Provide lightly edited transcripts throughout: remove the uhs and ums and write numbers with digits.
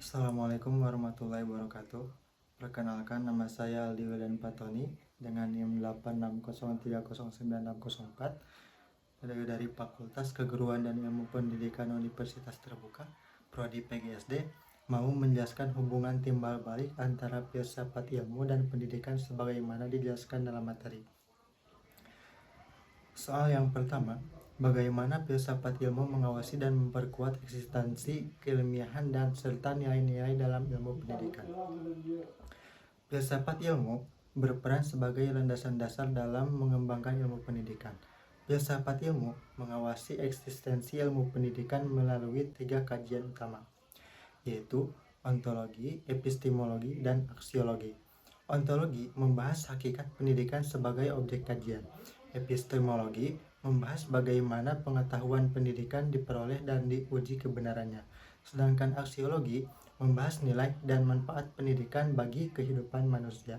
Assalamualaikum warahmatullahi wabarakatuh. Perkenalkan, nama saya Aldi William Patoni dengan NIM 860309604 dari Fakultas Keguruan dan Ilmu Pendidikan Universitas Terbuka, Prodi PGSD, mau menjelaskan hubungan timbal balik antara filsafat ilmu dan pendidikan sebagaimana dijelaskan dalam materi. Soal yang pertama, bagaimana filsafat ilmu mengawasi dan memperkuat eksistensi keilmiahan dan serta nilai-nilai dalam ilmu pendidikan. Filsafat ilmu berperan sebagai landasan dasar dalam mengembangkan ilmu pendidikan. Filsafat ilmu mengawasi eksistensi ilmu pendidikan melalui 3 kajian utama, yaitu ontologi, epistemologi, dan aksiologi. Ontologi membahas hakikat pendidikan sebagai objek kajian. Epistemologi membahas bagaimana pengetahuan pendidikan diperoleh dan diuji kebenarannya. Sedangkan aksiologi membahas nilai dan manfaat pendidikan bagi kehidupan manusia.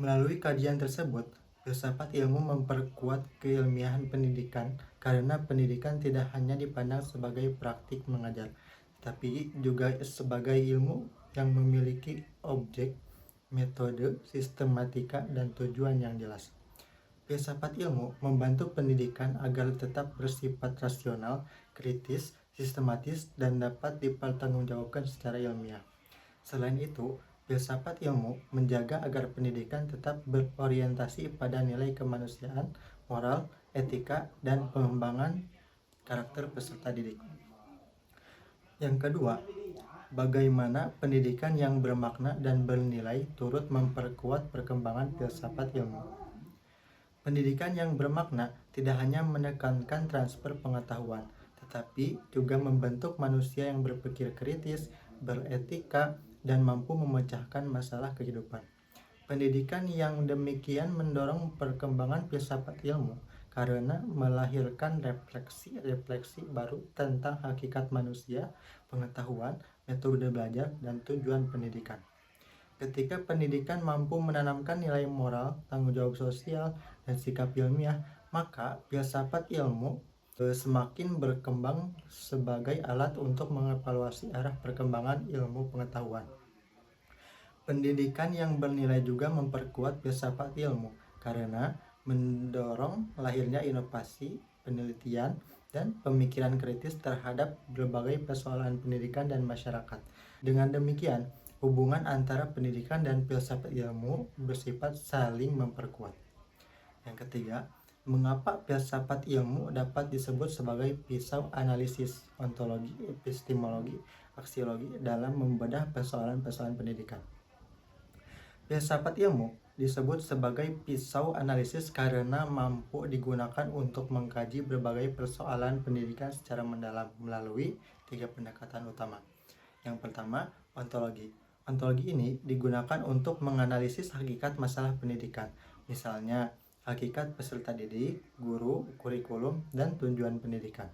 Melalui kajian tersebut, filsafat ilmu memperkuat keilmiahan pendidikan karena pendidikan tidak hanya dipandang sebagai praktik mengajar, tapi juga sebagai ilmu yang memiliki objek, metode, sistematika, dan tujuan yang jelas. Filsafat ilmu membantu pendidikan agar tetap bersifat rasional, kritis, sistematis, dan dapat dipertanggungjawabkan secara ilmiah. Selain itu, filsafat ilmu menjaga agar pendidikan tetap berorientasi pada nilai kemanusiaan, moral, etika, dan pengembangan karakter peserta didik. Yang kedua, bagaimana pendidikan yang bermakna dan bernilai turut memperkuat perkembangan filsafat ilmu. Pendidikan yang bermakna tidak hanya menekankan transfer pengetahuan, tetapi juga membentuk manusia yang berpikir kritis, beretika, dan mampu memecahkan masalah kehidupan. Pendidikan yang demikian mendorong perkembangan filsafat ilmu karena melahirkan refleksi baru tentang hakikat manusia, pengetahuan, metode belajar, dan tujuan pendidikan. Ketika pendidikan mampu menanamkan nilai moral, tanggung jawab sosial, dan sikap ilmiah, maka filsafat ilmu semakin berkembang sebagai alat untuk mengevaluasi arah perkembangan ilmu pengetahuan. Pendidikan yang bernilai juga memperkuat filsafat ilmu karena mendorong lahirnya inovasi, penelitian, dan pemikiran kritis terhadap berbagai persoalan pendidikan dan masyarakat. Dengan demikian, hubungan antara pendidikan dan filsafat ilmu bersifat saling memperkuat. Yang ketiga, mengapa filsafat ilmu dapat disebut sebagai pisau analisis ontologi, epistemologi, aksiologi dalam membedah persoalan-persoalan pendidikan. Filsafat ilmu disebut sebagai pisau analisis karena mampu digunakan untuk mengkaji berbagai persoalan pendidikan secara mendalam melalui 3 pendekatan utama. Yang pertama, ontologi. Ontologi ini digunakan untuk menganalisis hakikat masalah pendidikan, misalnya hakikat peserta didik, guru, kurikulum, dan tujuan pendidikan.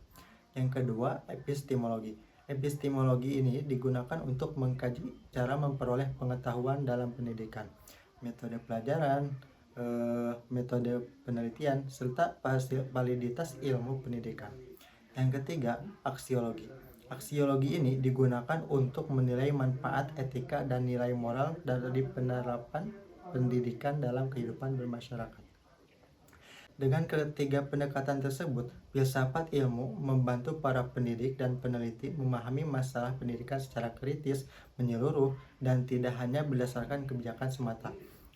Yang kedua, epistemologi. Epistemologi ini digunakan untuk mengkaji cara memperoleh pengetahuan dalam pendidikan, metode pelajaran, metode penelitian, serta validitas ilmu pendidikan. Yang ketiga, aksiologi. Aksiologi ini digunakan untuk menilai manfaat etika dan nilai moral dari penerapan pendidikan dalam kehidupan bermasyarakat. Dengan ketiga pendekatan tersebut, filsafat ilmu membantu para pendidik dan peneliti memahami masalah pendidikan secara kritis, menyeluruh, dan tidak hanya berdasarkan kebijakan semata.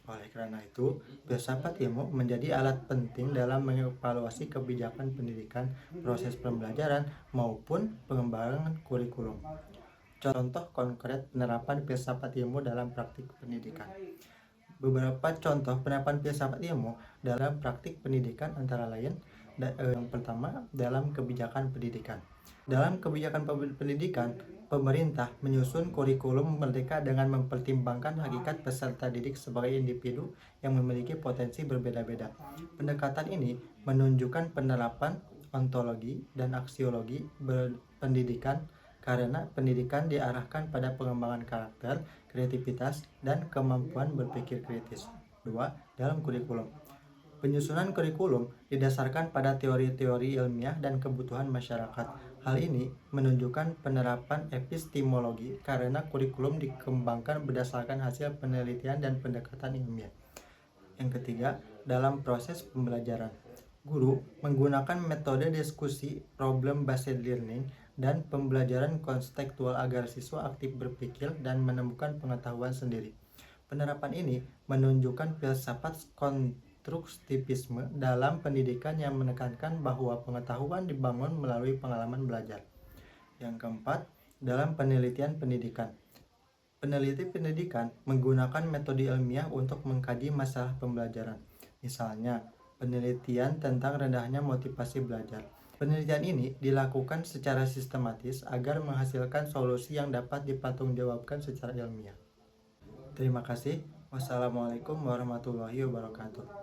Oleh karena itu, filsafat ilmu menjadi alat penting dalam mengevaluasi kebijakan pendidikan, proses pembelajaran, maupun pengembangan kurikulum. Contoh konkret penerapan filsafat ilmu dalam praktik pendidikan. Beberapa contoh penerapan filsafat ilmu dalam praktik pendidikan antara lain, yang pertama, dalam kebijakan pendidikan. Dalam kebijakan pendidikan, pemerintah menyusun kurikulum merdeka dengan mempertimbangkan hakikat peserta didik sebagai individu yang memiliki potensi berbeda-beda. Pendekatan ini menunjukkan penerapan ontologi dan aksiologi pendidikan karena pendidikan diarahkan pada pengembangan karakter, kreativitas, dan kemampuan berpikir kritis. 2. Dalam kurikulum. Penyusunan kurikulum didasarkan pada teori-teori ilmiah dan kebutuhan masyarakat. Hal ini menunjukkan penerapan epistemologi karena kurikulum dikembangkan berdasarkan hasil penelitian dan pendekatan ilmiah. Yang ketiga, dalam proses pembelajaran, guru menggunakan metode diskusi, problem based learning, dan pembelajaran konstekstual agar siswa aktif berpikir dan menemukan pengetahuan sendiri. Penerapan ini menunjukkan filsafat konstruktivisme dalam pendidikan yang menekankan bahwa pengetahuan dibangun melalui pengalaman belajar. Yang keempat, dalam penelitian pendidikan. Peneliti pendidikan menggunakan metode ilmiah untuk mengkaji masalah pembelajaran. Misalnya, penelitian tentang rendahnya motivasi belajar. Penelitian ini dilakukan secara sistematis agar menghasilkan solusi yang dapat dipertanggungjawabkan secara ilmiah. Terima kasih. Wassalamualaikum warahmatullahi wabarakatuh.